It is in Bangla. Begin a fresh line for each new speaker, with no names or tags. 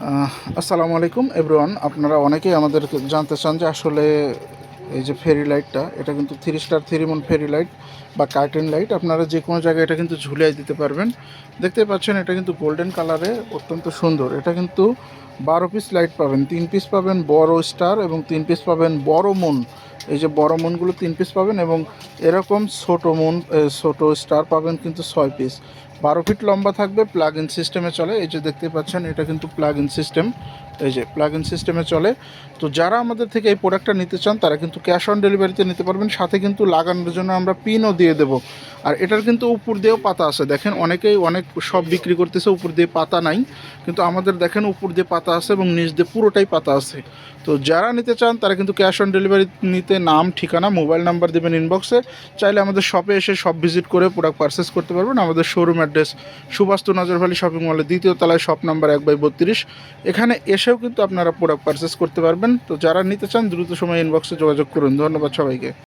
আসসালামু আলাইকুম এভরিওয়ান। আপনারা অনেকেই আমাদের জানতে চান যে আসলে এই যে ফেরি লাইটটা, এটা কিন্তু 3 স্টার 3 মুন ফেরি লাইট বা কার্টেন লাইট আপনারা যে কোনো জায়গায় এটা কিন্তু ঝুলিয়ে দিতে পারবেন। দেখতে পাচ্ছেন এটা কিন্তু গোল্ডেন কালারে অত্যন্ত সুন্দর। এটা কিন্তু 12 পিস লাইট পাবেন, 3 পিস পাবেন বড় স্টার এবং 3 পিস পাবেন বড় মুন। এই যে বড় মুনগুলো 3 পিস পাবেন এবং এরকম ছোট মুন ছোট স্টার পাবেন কিন্তু 6 পিস। 12 ফিট লম্বা থাকবে, প্লাগ ইন সিস্টেমে চলে। এই যে দেখতে পাচ্ছেন এটা কিন্তু প্লাগ ইন সিস্টেম, এই যে প্লাগ ইন সিস্টেমে চলে। তো যারা আমাদের থেকে এই প্রোডাক্টটা নিতে চান তারা কিন্তু ক্যাশ অন ডেলিভারিতে নিতে পারবেন, সাথে কিন্তু লাগানোর জন্য আমরা পিনও দিয়ে দেবো। আর এটার কিন্তু উপর দিয়েও পাতা আছে, দেখেন অনেকেই অনেক সব বিক্রি করতেছে উপর দিয়ে পাতা নাই, কিন্তু আমাদের দেখেন উপর দিয়ে পাতা আছে এবং নিচ দিয়ে পুরোটাই পাতা আছে। তো যারা নিতে চান তারা কিন্তু ক্যাশ অন ডেলিভারি নিতে নাম, ঠিকানা, মোবাইল নাম্বার দেবেন ইনবক্সে। চাইলে আমাদের শপে এসে শপ ভিজিট করে প্রোডাক্ট পারচেস করতে পারবেন। আমাদের শোরুম অ্যাড্রেস সুবাস্তু নজর ভ্যালি শপিং মলের 2য় তলায়, শপ নাম্বার 1/32। এখানে এসেও কিন্তু আপনারা প্রোডাক্ট পারচেস করতে পারবেন। তো যারা নিতে চান দ্রুত সময় ইনবক্সে যোগাযোগ করুন। ধন্যবাদ সবাইকে।